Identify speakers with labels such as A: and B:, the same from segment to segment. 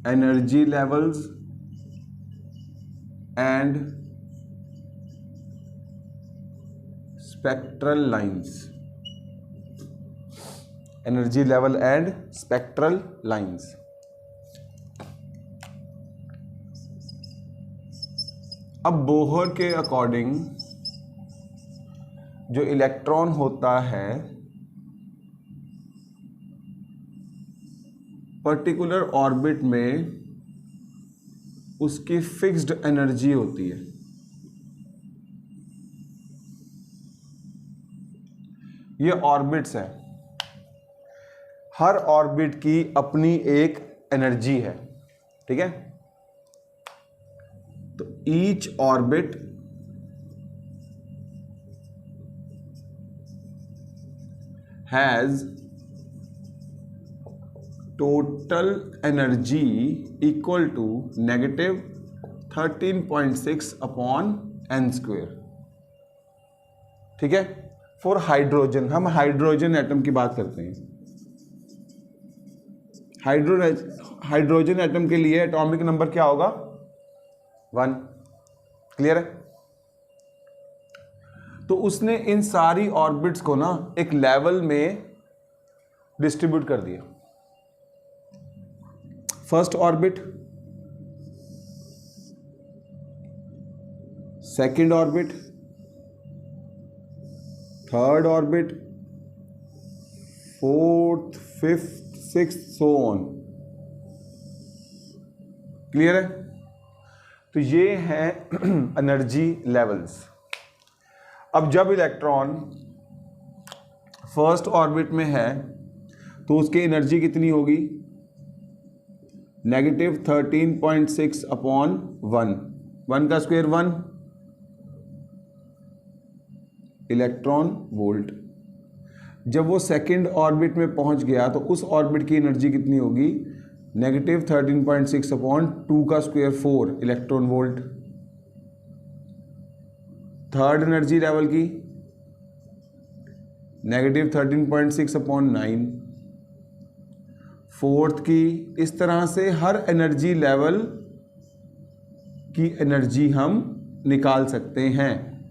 A: energy levels and spectral lines. Energy level and spectral lines. अब Bohr के according जो electron होता है पर्टिकुलर ऑर्बिट में उसकी फिक्स्ड एनर्जी होती है। ये ऑर्बिट्स है, हर ऑर्बिट की अपनी एक एनर्जी है, ठीक है। तो each orbit has total energy equal to -13.6 upon n², ठीक है। फॉर हाइड्रोजन, हम हाइड्रोजन एटम की बात करते हैं। हाइड्रोजन एटम के लिए एटॉमिक नंबर क्या होगा? 1। क्लियर है? तो उसने इन सारी ऑर्बिट्स को ना एक लेवल में डिस्ट्रीब्यूट कर दिया। First orbit, second orbit, third orbit, fourth, fifth, sixth, so on. Clear है? तो ये है एनर्जी लेवल्स। अब जब इलेक्ट्रॉन फर्स्ट ऑर्बिट में है तो उसकी एनर्जी कितनी होगी? -13.6 अपॉन 1। 1 का स्क्वायर 1 इलेक्ट्रॉन वोल्ट। जब वो सेकंड ऑर्बिट में पहुंच गया तो उस ऑर्बिट की एनर्जी कितनी होगी? -13.6 अपॉन 2 का square 4 electron volt. Third energy level की -13.6 अपॉन 9। फोर्थ की, इस तरह से हर एनर्जी लेवल की एनर्जी हम निकाल सकते हैं।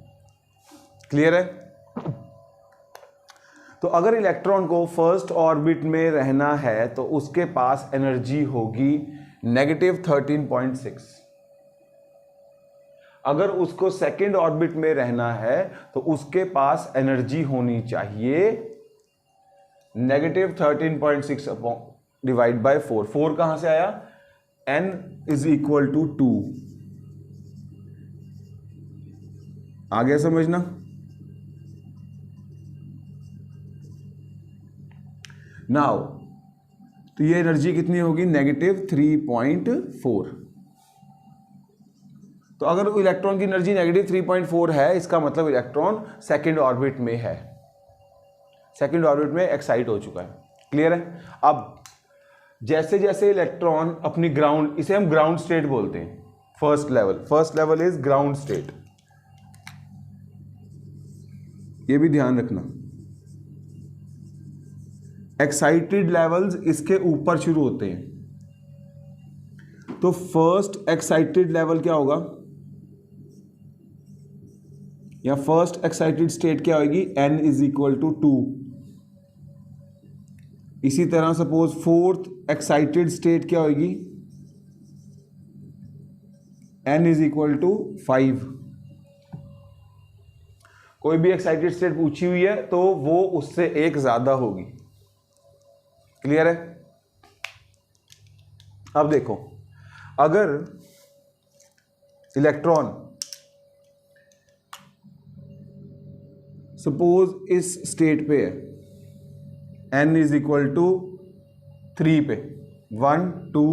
A: क्लियर है? तो अगर इलेक्ट्रॉन को फर्स्ट ऑर्बिट में रहना है तो उसके पास एनर्जी होगी -13.6। अगर उसको सेकंड ऑर्बिट में रहना है तो उसके पास एनर्जी होनी चाहिए -13.6 अपॉन डिवाइड बाय 4। 4 कहां से आया? n = 2। आ गया समझना? नाउ तो ये एनर्जी कितनी होगी? -3.4। तो अगर इलेक्ट्रॉन की एनर्जी -3.4 है, इसका मतलब इलेक्ट्रॉन सेकंड ऑर्बिट में है, सेकंड ऑर्बिट में एक्साइट हो चुका है। क्लियर है? अब जैसे जैसे इलेक्ट्रॉन अपनी ग्राउंड, इसे हम ग्राउंड स्टेट बोलते हैं। First level is ground state. ये भी ध्यान रखना, एक्साइटेड लेवल्स इसके ऊपर शुरू होते हैं। तो फर्स्ट एक्साइटेड लेवल क्या होगा, या फर्स्ट एक्साइटेड स्टेट क्या होगी? n = 2। इसी तरह सपोज फोर्थ एक्साइटेड स्टेट क्या होगी? n = 5। कोई भी एक्साइटेड स्टेट पूछी हुई है तो वो उससे एक ज्यादा होगी। क्लियर है? अब देखो, अगर इलेक्ट्रॉन सपोज इस स्टेट पे है, n = 3 पे, 1 2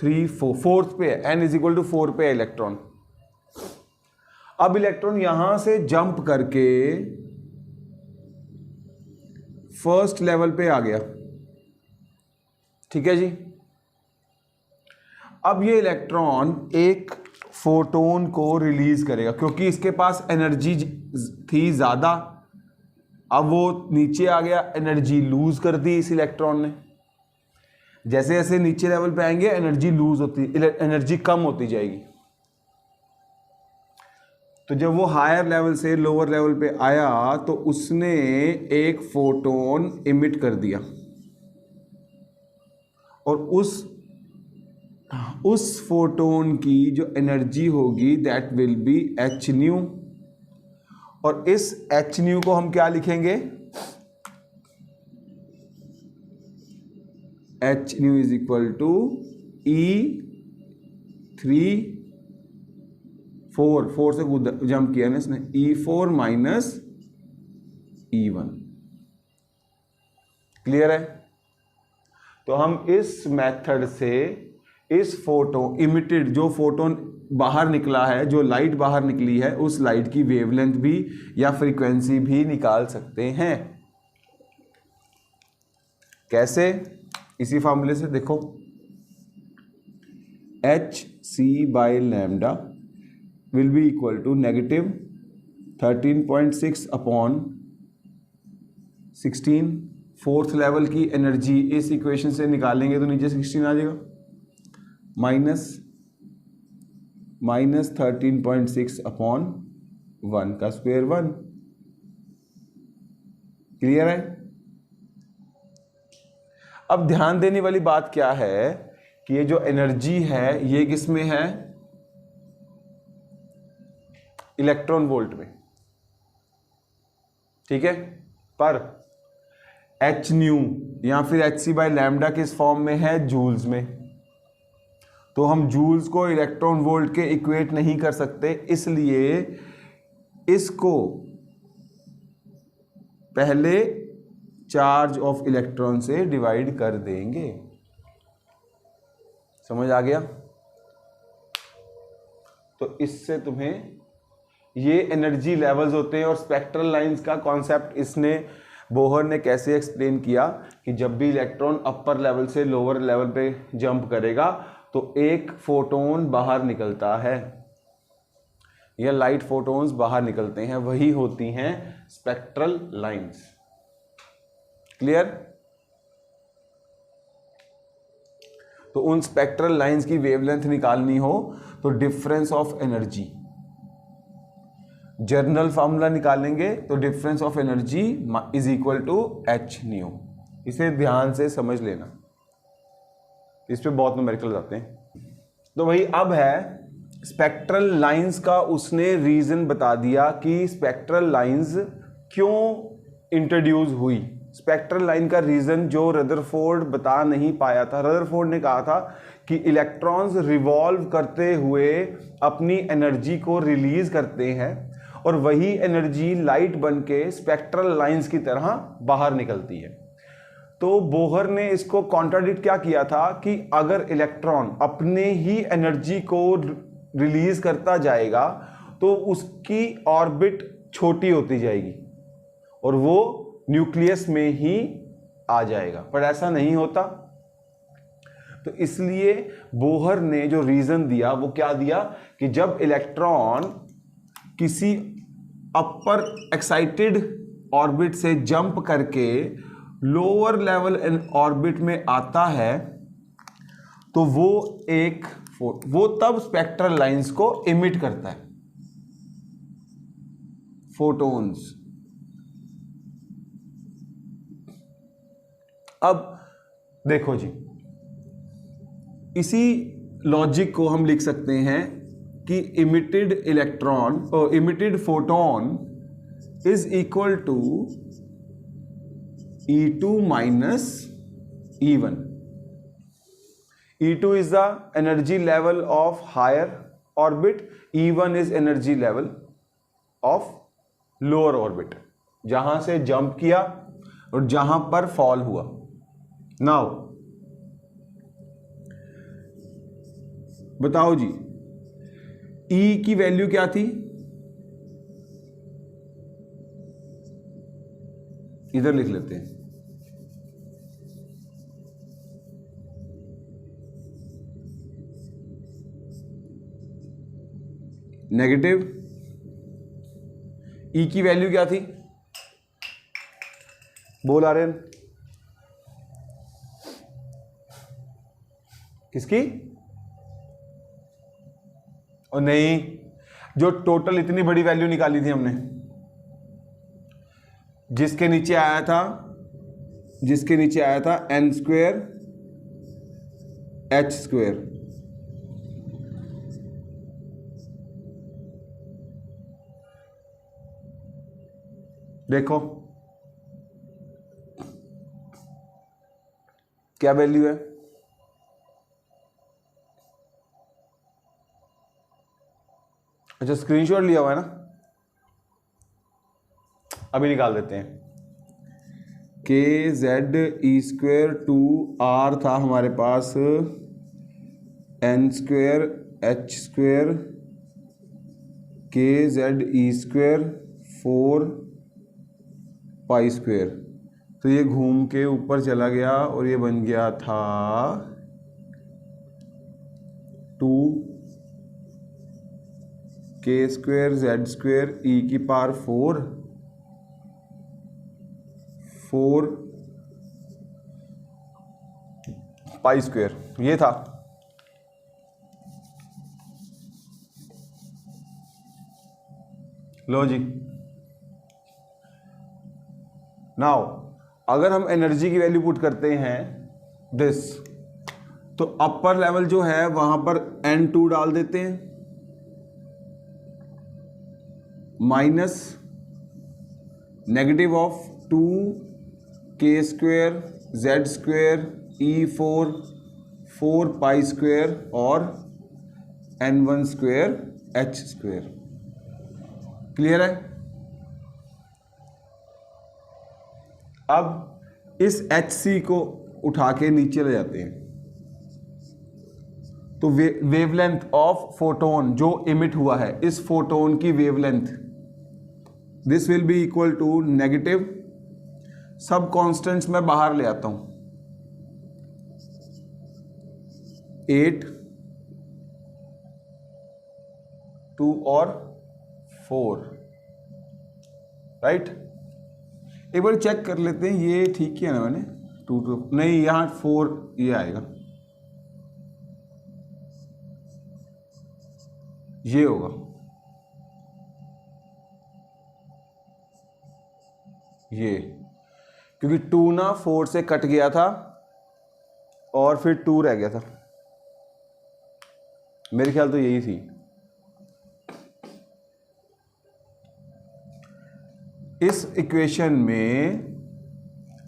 A: 3 4, फोर्थ पे है, n = 4 पे है इलेक्ट्रॉन। अब इलेक्ट्रॉन यहां से जंप करके फर्स्ट लेवल पे आ गया। ठीक है जी। अब ये इलेक्ट्रॉन एक फोटोन को रिलीज करेगा क्योंकि इसके पास एनर्जी थी ज्यादा। अब वो नीचे आ गया, एनर्जी लूज कर दी इस इलेक्ट्रॉन ने। जैसे जैसे नीचे लेवल पे आएंगे एनर्जी लूज होती, एनर्जी कम होती जाएगी। तो जब वो हायर लेवल से लोअर लेवल पे आया तो उसने एक फोटोन इमिट कर दिया, और उस फोटोन की जो एनर्जी होगी that will be h nu, और इस एच न्यू को हम क्या लिखेंगे, h nu is equal to four से जंप किया ना इसने, E4 माइनस E1। क्लियर है? तो हम इस मेथड से इस इमिटेड जो फोटोन बाहर निकला है, जो लाइट बाहर निकली है, उस लाइट की वेवलेंथ भी या फ्रीक्वेंसी भी निकाल सकते हैं। कैसे? इसी फॉर्मूले से देखो, hc/λ will be equal to -13.6 upon 16। Fourth level की एनर्जी इस इक्वेशन से निकालेंगे तो नीचे 16 आ जाएगा, माइनस 13.6 अपॉन 1 का स्क्वायर 1। क्लियर है? अब ध्यान देने वाली बात क्या है कि ये जो एनर्जी है ये किस में है, इलेक्ट्रॉन वोल्ट में, ठीक है। पर एच न्यू या फिर hc/λ किस फॉर्म में है, जूल्स में। तो हम जूल्स को इलेक्ट्रॉन वोल्ट के इक्वेट नहीं कर सकते, इसलिए इसको पहले चार्ज ऑफ इलेक्ट्रॉन से डिवाइड कर देंगे। समझ आ गया? तो इससे तुम्हें ये एनर्जी लेवल्स होते हैं, और स्पेक्ट्रल लाइंस का कॉन्सेप्ट इसने बोहर ने कैसे एक्सप्लेन किया कि जब भी इलेक्ट्रॉन अपर लेवल से लोअर लेवल पे जंप करेगा तो एक फोटोन बाहर निकलता है, या लाइट फोटोन्स बाहर निकलते हैं, वही होती हैं स्पेक्ट्रल लाइंस। क्लियर? तो उन स्पेक्ट्रल लाइंस की वेवलेंथ निकालनी हो तो difference of energy, general formula निकालेंगे तो difference of energy is equal to h nu. इसे ध्यान से समझ लेना, इस पे बहुत न्यूमेरिकल आते हैं। तो वही अब है स्पेक्ट्रल लाइंस का, उसने रीजन बता दिया कि स्पेक्ट्रल लाइंस क्यों इंट्रोड्यूस हुई। स्पेक्ट्रल लाइन का रीजन जो रदरफोर्ड बता नहीं पाया था। रदरफोर्ड ने कहा था कि इलेक्ट्रॉन्स रिवॉल्व करते हुए अपनी एनर्जी को रिलीज करते हैं, और वही एनर्जी लाइट बन के स्पेक्ट्रल लाइंस की तरह बाहर निकलती है। तो बोहर ने इसको कॉन्ट्राडिक्ट क्या किया था कि अगर इलेक्ट्रॉन अपने ही एनर्जी को रिलीज करता जाएगा तो उसकी ऑर्बिट छोटी होती जाएगी और वो न्यूक्लियस में ही आ जाएगा, पर ऐसा नहीं होता। तो इसलिए बोहर ने जो रीजन दिया वो क्या दिया कि जब इलेक्ट्रॉन किसी अपर एक्साइटेड ऑर्बिट से जंप करके लोअर लेवल ऑर्बिट में आता है तो वो तब स्पेक्ट्रल लाइंस को इमिट करता है, फोटोन्स। अब देखो जी, इसी लॉजिक को हम लिख सकते हैं कि इमिटेड इलेक्ट्रॉन और emitted photon is equal to E2 minus E1। E2 is the energy level of higher orbit, E1 is energy level of lower orbit, जहां से जंप किया और जहां पर फॉल हुआ। नाउ बताओ जी, E की वैल्यू क्या थी? इधर लिख लेते हैं, नेगेटिव। E की वैल्यू क्या थी? बोल आर्यन। किसकी? और नहीं, जो टोटल इतनी बड़ी वैल्यू निकाली थी हमने, जिसके नीचे आया था n स्क्वेयर h स्क्वेयर, देखो क्या वैल्यू है। अच्छा, स्क्रीनशॉट लिया हुआ है ना, अभी निकाल देते हैं। के जेड ई स्क्वेयर 2r था हमारे पास n स्क्वेयर h स्क्वेयर के जेड ई स्क्वेयर 4 पाई स्क्वेयर, तो ये घूम के ऊपर चला गया और ये बन गया था 2 के स्क्वेयर जेड स्क्वेयर ई की पावर 4 पाई स्क्वेयर, ये था। लो जी, नाउ अगर हम एनर्जी की वैल्यू पुट करते हैं दिस, तो अपर लेवल जो है वहां पर n2 डाल देते हैं माइनस नेगेटिव ऑफ 2 के square Z square e 4 pi square और n1 square h square. Clear है? अब इस HC को उठा के नीचे ले जाते हैं, तो वेवलेंथ ऑफ फोटोन जो इमिट हुआ है, इस फोटोन की wavelength, this will be equal to negative, सब कॉन्स्टेंट्स मैं बाहर ले आता हूं, 8 2 और 4, राइट। एक बार चेक कर लेते हैं, ये ठीक किया ना मैंने, 2 नहीं, यहां 4 ये आएगा, ये होगा, ये, क्योंकि 2 ना 4 से कट गया था और फिर 2 रह गया था, मेरे ख्याल तो यही थी। इस इक्वेशन में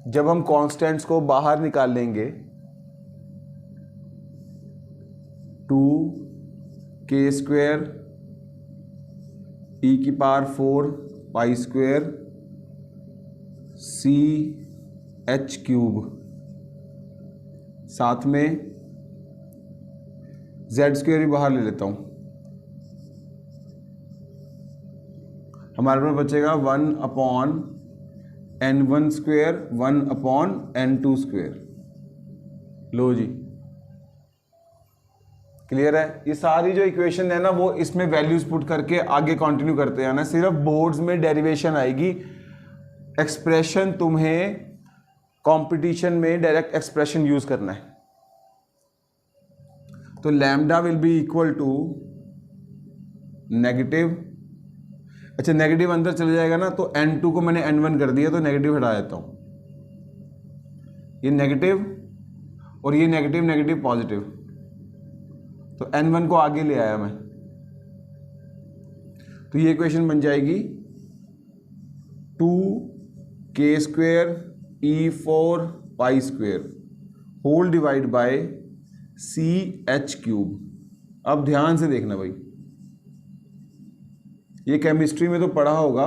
A: जब हम कांस्टेंट्स को बाहर निकाल लेंगे, 2 के स्क्वेयर ई की power 4 pi square c h cube, साथ में जेड स्क्वेयर भी बाहर ले लेता हूं, हमारे पास बचेगा 1/n1 स्क्वेयर 1/n2 स्क्वेयर। लो जी, क्लियर है? ये सारी जो इक्वेशन है ना, वो इसमें वैल्यूज पुट करके आगे कंटिन्यू करते हैं ना, सिर्फ बोर्ड्स में डेरिवेशन आएगी, एक्सप्रेशन तुम्हें कंपटीशन में डायरेक्ट एक्सप्रेशन यूज करना है। तो lambda will be equal to negative, अच्छा नेगेटिव अंदर चले जाएगा ना, तो n2 को मैंने n1 कर दिया, तो नेगेटिव हटा देता हूं, ये नेगेटिव और ये नेगेटिव नेगेटिव पॉजिटिव, तो n1 को आगे ले आया मैं, तो ये इक्वेशन बन जाएगी 2 के square e 4 pi square whole divide by c h cube. अब ध्यान से देखना भाई, ये केमिस्ट्री में तो पढ़ा होगा,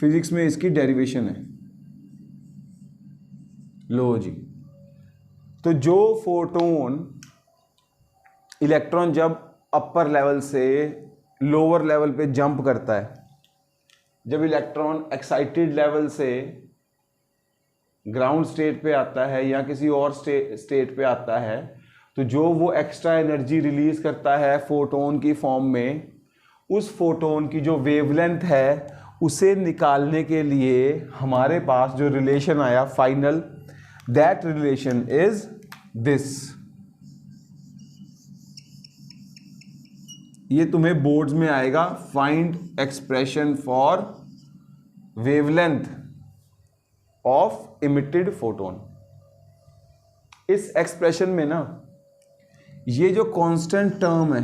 A: फिजिक्स में इसकी डेरिवेशन है। लो जी, तो जो फोटोन इलेक्ट्रॉन जब अपर लेवल से लोअर लेवल पे जंप करता है, जब इलेक्ट्रॉन एक्साइटेड लेवल से ग्राउंड स्टेट पे आता है या किसी और स्टेट पे आता है, तो जो वो एक्स्ट्रा एनर्जी रिलीज करता है फोटोन की फॉर्म में, उस फोटोन की जो वेवलेंथ है उसे निकालने के लिए हमारे पास जो रिलेशन आया final, that relation is this, ये तुम्हें बोर्ड्स में आएगा, find expression for wavelength of emitted photon. इस एक्सप्रेशन में ना ये जो कांस्टेंट टर्म है,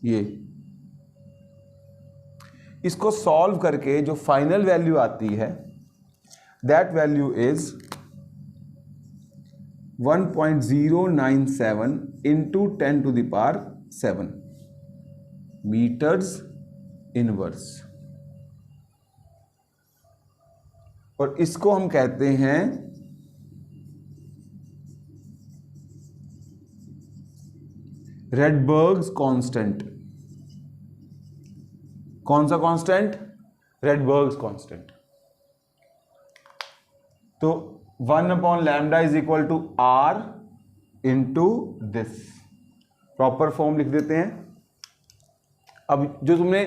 A: ये इसको सॉल्व करके जो फाइनल वैल्यू आती है that value is 1.097 into 10⁻⁷ metres inverse, और इसको हम कहते हैं रेडबर्ग्स कांस्टेंट। कौन सा कांस्टेंट? रेडबर्ग्स कांस्टेंट। तो 1/λ is equal to R into this, proper form लिख देते हैं। अब जो तुमने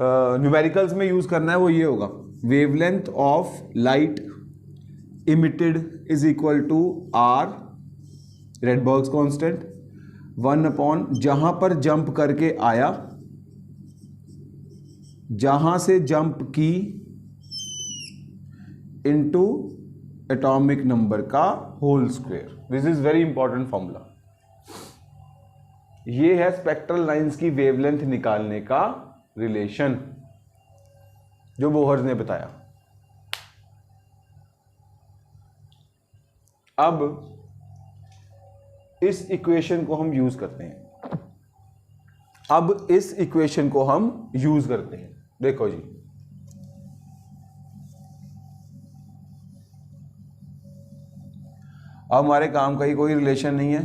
A: न्यूमेरिकल्स में यूज करना है वो ये होगा, wavelength of light emitted is equal to R Rydberg's constant 1/, जहां पर जंप करके आया, जहां से जंप की, इनटू एटॉमिक नंबर का whole square. This is very important formula. ये है स्पेक्ट्रल लाइंस की वेवलेंथ निकालने का रिलेशन जो बोहर ने बताया। अब इस इक्वेशन को हम यूज करते हैं। देखो जी, अब हमारे काम का ही कोई रिलेशन नहीं है,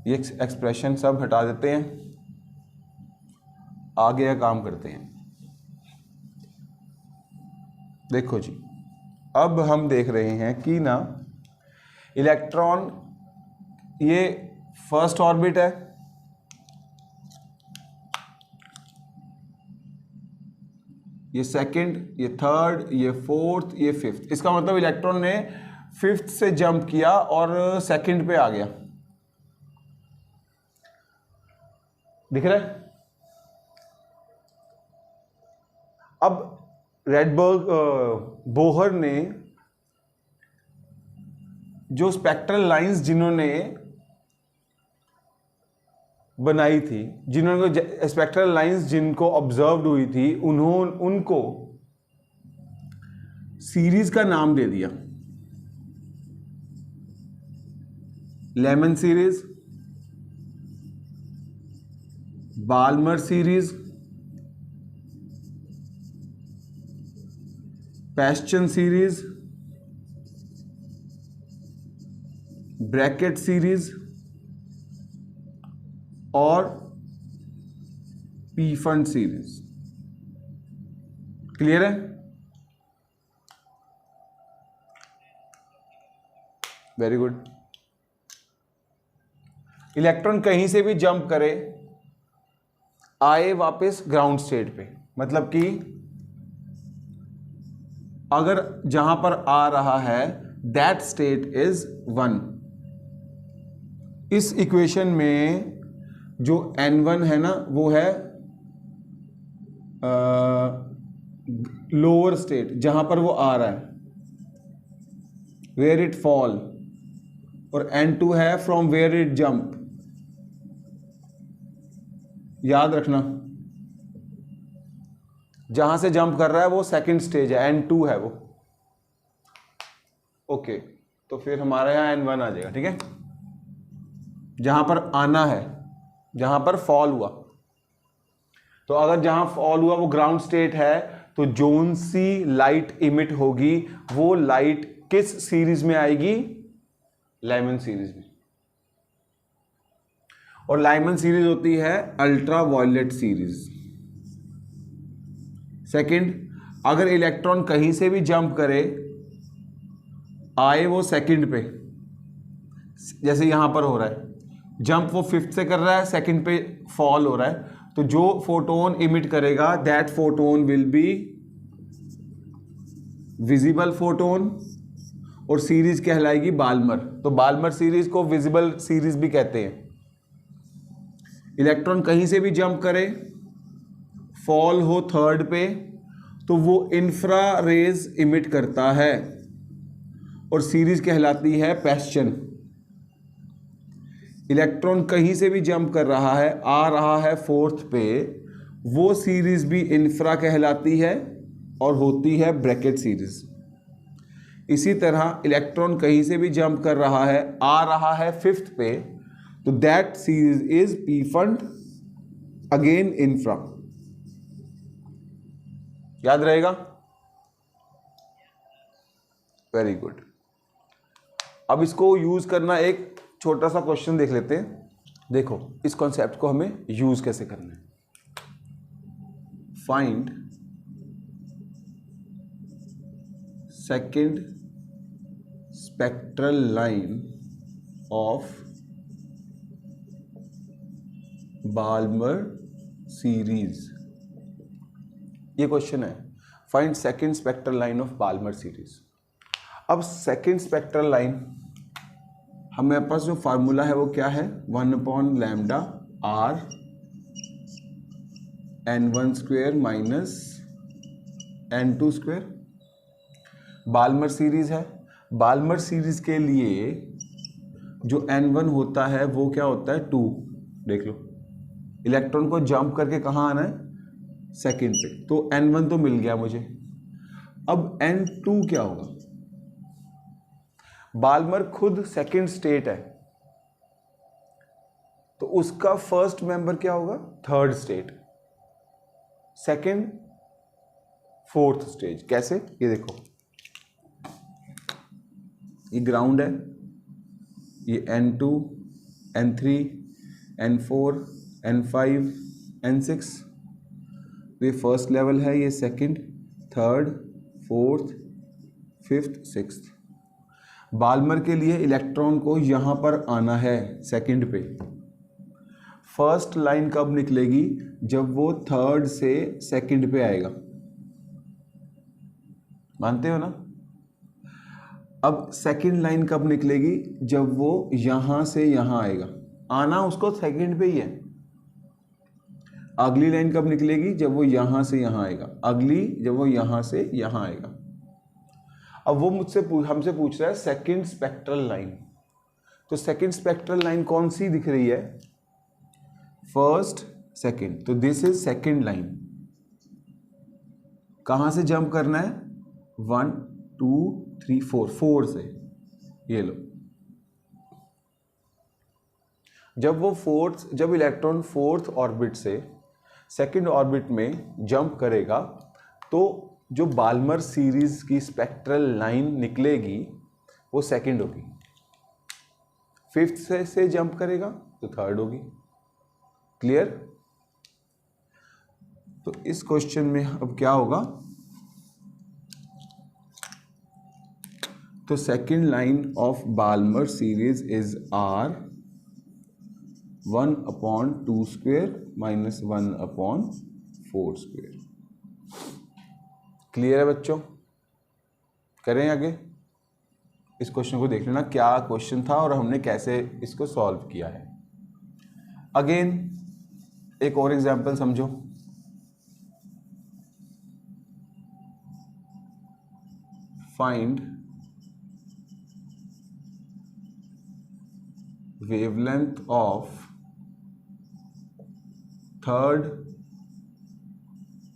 A: ये एक्सप्रेशन सब हटा देते हैं, आगे का काम करते हैं। देखो जी, अब हम देख रहे हैं कि ना इलेक्ट्रॉन, ये फर्स्ट ऑर्बिट है, ये सेकंड, ये थर्ड, ये फोर्थ, ये फिफ्थ। इसका मतलब इलेक्ट्रॉन ने फिफ्थ से जंप किया और सेकंड पे आ गया। दिख रहा है? अब बोहर ने जो स्पेक्ट्रल लाइंस जिन्होंने बनाई थी, जिन्होंने स्पेक्ट्रल लाइंस जिनको ऑब्जर्व्ड हुई थी, उनको सीरीज का नाम दे दिया, Lyman series, Balmer series, Paschen series, Brackett series और पी फंड सीरीज। क्लियर है? Very good. इलेक्ट्रॉन कहीं से भी जंप करे, आए वापस ग्राउंड स्टेट पे, मतलब कि अगर जहां पर आ रहा है दैट स्टेट इज 1। इस इक्वेशन में जो n1 है ना, वो है लोअर स्टेट, जहां पर वो आ रहा है, वेयर इट फॉल, और n2 है फ्रॉम वेयर इट जंप। याद रखना, जहां से जंप कर रहा है वो सेकंड स्टेज है, n2 है वो। ओके, तो फिर हमारे यहां n1 आ जाएगा। ठीक है, जहां पर आना है, जहां पर फॉल हुआ, तो अगर जहां फॉल हुआ वो ग्राउंड स्टेट है, तो जोन सी लाइट इमिट होगी, वो लाइट किस सीरीज में आएगी? लाइमन सीरीज में। और लाइमन सीरीज होती है अल्ट्रा वायलेट सीरीज। सेकंड, अगर इलेक्ट्रॉन कहीं से भी जंप करे, आए वो सेकंड पे, जैसे यहां पर हो रहा है, जंप वो फिफ्थ से कर रहा है, सेकंड पे फॉल हो रहा है, तो जो फोटोन इमिट करेगा that photon will be visible photon, और सीरीज कहलाएगी बाल्मर। तो बाल्मर सीरीज को विजिबल सीरीज भी कहते हैं। इलेक्ट्रॉन कहीं से भी जंप करे, फॉल हो थर्ड पे, तो वो इंफ्रा रेज इमिट करता है और सीरीज कहलाती है पैस्चन। इलेक्ट्रॉन कहीं से भी जंप कर रहा है, आ रहा है फोर्थ पे, वो सीरीज भी इंफ्रा कहलाती है और होती है ब्रैकेट सीरीज। इसी तरह इलेक्ट्रॉन कहीं से भी जंप कर रहा है, आ रहा है फिफ्थ पे, तो that series is P fund, again infra. याद रहेगा? Very good. अब इसको यूज करना, एक छोटा सा क्वेश्चन देख लेते हैं। देखो इस कॉन्सेप्ट को हमें यूज कैसे करना है। Find second spectral line of Balmer series. ये क्वेश्चन है, find second spectral line of Balmer series. अब सेकेंड स्पेक्ट्रल लाइन, हमारे पास जो फार्मूला है वो क्या है, 1/λ r n1 square minus n2 square. Balmer series है, बाल्मर सीरीज के लिए जो n1 होता है वो क्या होता है, 2। देख लो, इलेक्ट्रॉन को जंप करके कहाँ आना है, सेकेंड पे, तो n1 तो मिल गया मुझे। अब n2 क्या होगा, बाल्मर खुद सेकेंड स्टेट है, तो उसका फर्स्ट मेंबर क्या होगा, third state, second fourth stage. कैसे, ये देखो, ये ग्राउंड है, ये n2, n3, n4, n5, n6, ये फर्स्ट लेवल है, ये second, third, fourth, fifth, sixth. Balmer के लिए इलेक्ट्रॉन को यहां पर आना है सेकंड पे। फर्स्ट लाइन कब निकलेगी, जब वो थर्ड से सेकंड पे आएगा। मानते हो ना? अब सेकंड लाइन कब निकलेगी, जब वो यहां से यहां आएगा। आना उसको सेकंड पे ही है। अगली लाइन कब निकलेगी, जब वो यहां से यहां आएगा। अगली जब वो यहां से यहां आएगा। अब वो हमसे पूछ रहा है सेकंड स्पेक्ट्रल लाइन। तो सेकंड स्पेक्ट्रल लाइन कौन सी दिख रही है, फर्स्ट, सेकंड, तो दिस इज सेकंड लाइन। कहां से जंप करना है, 1 2 3 4, 4 से, ये लो। जब इलेक्ट्रॉन फोर्थ ऑर्बिट से सेकंड ऑर्बिट में जंप करेगा, तो जो बाल्मर सीरीज की स्पेक्ट्रल लाइन निकलेगी वो सेकंड होगी। फिफ्थ से जंप करेगा तो थर्ड होगी। क्लियर? तो इस क्वेश्चन में अब क्या होगा, तो second line of Balmer series is r 1/2 square minus 1/4 square. Clear है बच्चों? करें आगे? इस क्वेश्चन को देख लेना क्या क्वेश्चन था और हमने कैसे इसको सॉल्व किया है। अगेन एक और एग्जांपल समझो। Find wavelength of third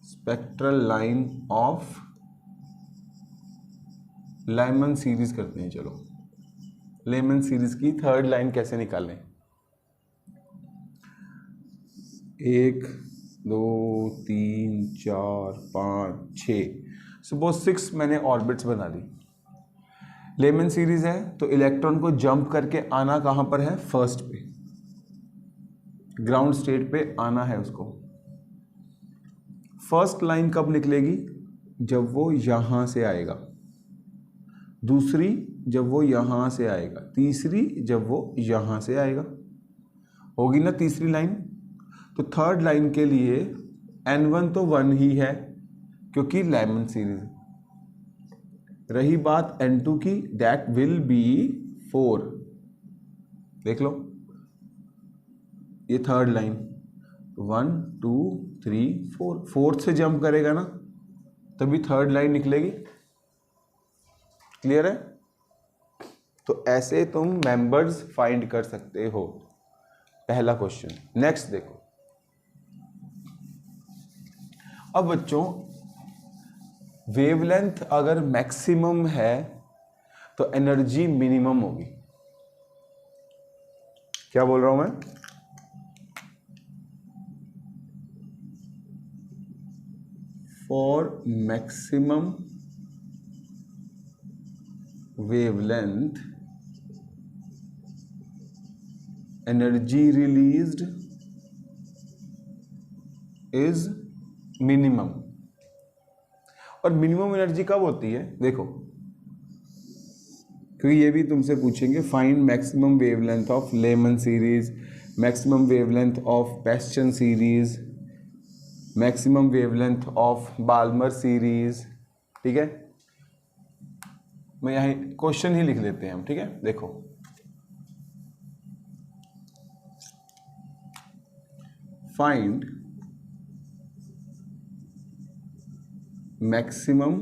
A: spectral line of Lyman series करते हैं। चलो लेमन सीरीज की थर्ड लाइन कैसे निकालें। 1 2 3 4 5 6, सपोज 6 मैंने ऑर्बिट्स बना दी। लेमन सीरीज है तो इलेक्ट्रॉन को जंप करके आना कहां पर है, फर्स्ट पे, ग्राउंड स्टेट पे आना है उसको। फर्स्ट लाइन कब निकलेगी, जब वो यहां से आएगा। दूसरी जब वो यहां से आएगा। तीसरी जब वो यहां से आएगा। होगी ना तीसरी लाइन। तो थर्ड लाइन के लिए n1 तो 1 ही है क्योंकि लेमन सीरीज। रही बात n2 की, दैट विल बी 4। देख लो ये थर्ड लाइन। 1 2 3 4, फोर्थ से जंप करेगा ना तभी थर्ड लाइन निकलेगी। क्लियर है? तो ऐसे तुम मेंबर्स फाइंड कर सकते हो। पहला क्वेश्चन। नेक्स्ट देखो, अब बच्चों वेवलेंथ अगर मैक्सिमम है तो एनर्जी मिनिमम होगी। क्या बोल रहा हूं मैं? For maximum wavelength energy released is minimum। और मिनिमम एनर्जी कब होती है? देखो, क्योंकि ये भी तुमसे पूछेंगे find maximum wavelength of Lyman series, maximum wavelength of Paschen series, maximum wavelength of Balmer series. ठीक है, मैं यहाँ क्वेश्चन ही लिख देते हैं हम। ठीक है, देखो find maximum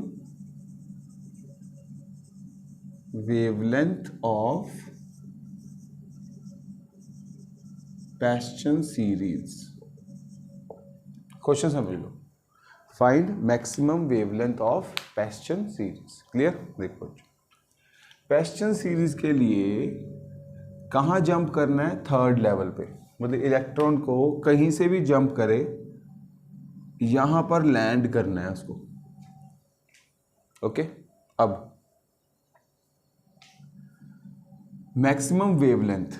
A: wavelength of Paschen series. Question समझ लो, find maximum wavelength of Paschen series. Clear? देखो पेस्चन सीरीज के लिए कहाँ जंप करना है? थर्ड लेवल पे, मतलब इलेक्ट्रॉन को कहीं से भी जंप करे यहां पर लैंड करना है उसको। ओके, अब मैक्सिमम वेवलेंथ,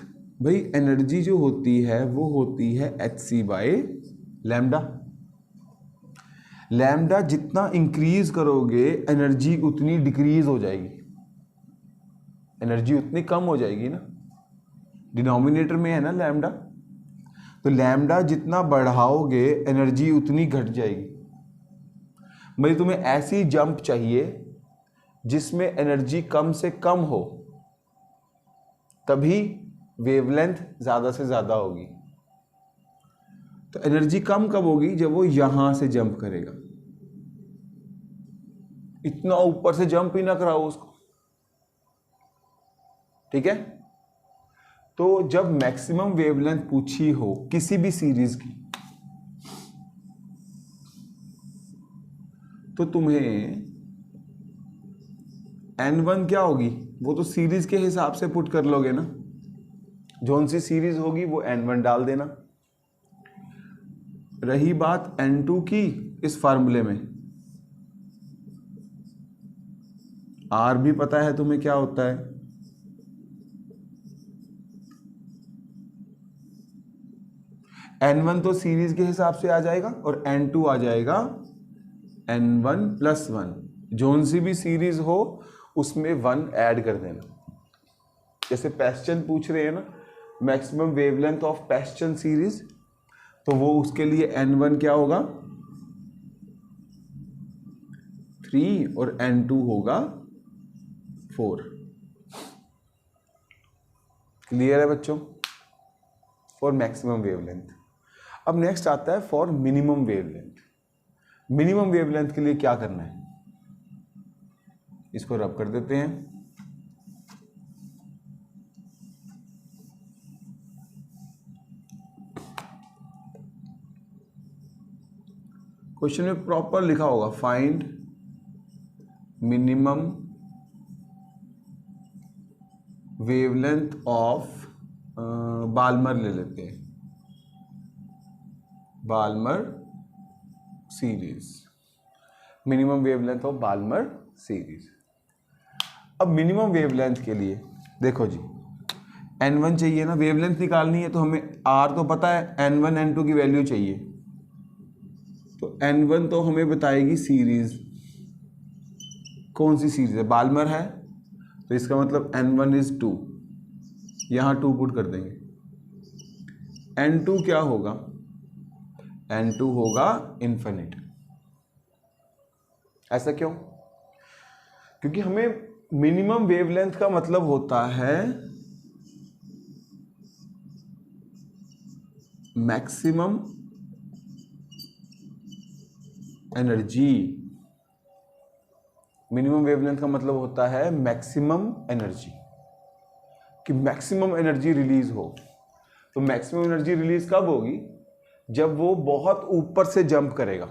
A: भाई एनर्जी जो होती है वो होती है hc/लैम्डा। लैम्डा जितना इंक्रीज करोगे एनर्जी उतनी डिक्रीज हो जाएगी, एनर्जी उतनी कम हो जाएगी ना। डिनोमिनेटर में है ना लैम्डा, तो लैम्डा जितना बढ़ाओगे एनर्जी उतनी घट जाएगी। भाई तुम्हें ऐसी जंप चाहिए जिसमें एनर्जी कम से कम हो, तभी वेवलेंथ ज्यादा से ज्यादा होगी। तो एनर्जी कम कब होगी? जब वो यहां से जंप करेगा। इतना ऊपर से जंप ही ना कराओ उसको। ठीक है, तो जब मैक्सिमम वेवलेंथ पूछी हो किसी भी सीरीज की तो तुम्हें n1 क्या होगी? वो तो सीरीज के हिसाब से पुट कर लोगे ना, जोन सी सीरीज होगी वो n1 डाल देना। रही बात n2 की, इस फार्मूले में r भी पता है तुम्हें क्या होता है, n1 तो सीरीज के हिसाब से आ जाएगा और n2 आ जाएगा n1+1। जोन सी भी सीरीज हो उसमें 1 ऐड कर देना। जैसे पेस्चन पूछ रहे हैं ना, maximum wavelength of Paschen series, तो वो उसके लिए n1 क्या होगा? 3 और n2 होगा 4। क्लियर है बच्चों? For maximum wavelength. अब नेक्स्ट आता है for minimum wavelength. Minimum wavelength के लिए क्या करना है? इसको रब कर देते हैं। क्वेश्चन में प्रॉपर लिखा होगा find minimum wavelength of, Balmer ले लेते हैं, Balmer series. Minimum wavelength of Balmer series. अब मिनिमम वेवलेंथ के लिए देखो जी, n1 चाहिए ना, वेवलेंथ निकालनी है तो हमें r तो पता है, n1 n2 की वैल्यू चाहिए। तो n1 तो हमें बताएगी सीरीज, कौन सी सीरीज है? बाल्मर है, तो इसका मतलब n1 इज 2, यहां 2 पुट कर देंगे। n2 क्या होगा? n2 होगा इन्फिनिट। ऐसा क्यों? क्योंकि हमें मिनिमम वेवलेंथ का मतलब होता है मैक्सिमम एनर्जी, मिनिमम वेवलेंथ का मतलब होता है मैक्सिमम एनर्जी, कि मैक्सिमम एनर्जी रिलीज हो। तो मैक्सिमम एनर्जी रिलीज कब होगी? जब वो बहुत ऊपर से जंप करेगा,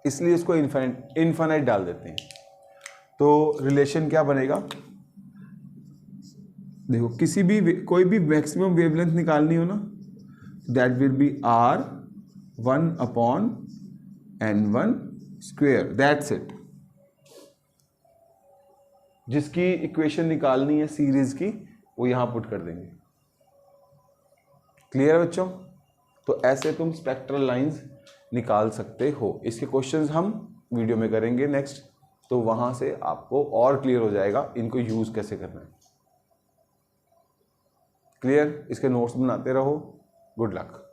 A: इसलिए इसको इनफाइनाइट डाल देते हैं। तो रिलेशन क्या बनेगा? देखो, किसी भी कोई भी मैक्सिमम वेवलेंथ निकालनी हो ना, that will B R 1/n1 square, that's it. जिसकी इक्वेशन निकालनी है सीरीज की, वो यहां पुट कर देंगे। क्लियर है बच्चों? तो ऐसे तुम स्पेक्ट्रल लाइंस निकाल सकते हो। इसके क्वेश्चंस हम वीडियो में करेंगे नेक्स्ट, तो वहां से आपको और क्लियर हो जाएगा इनको यूज कैसे करना है। क्लियर? इसके नोट्स बनाते रहो। Good luck.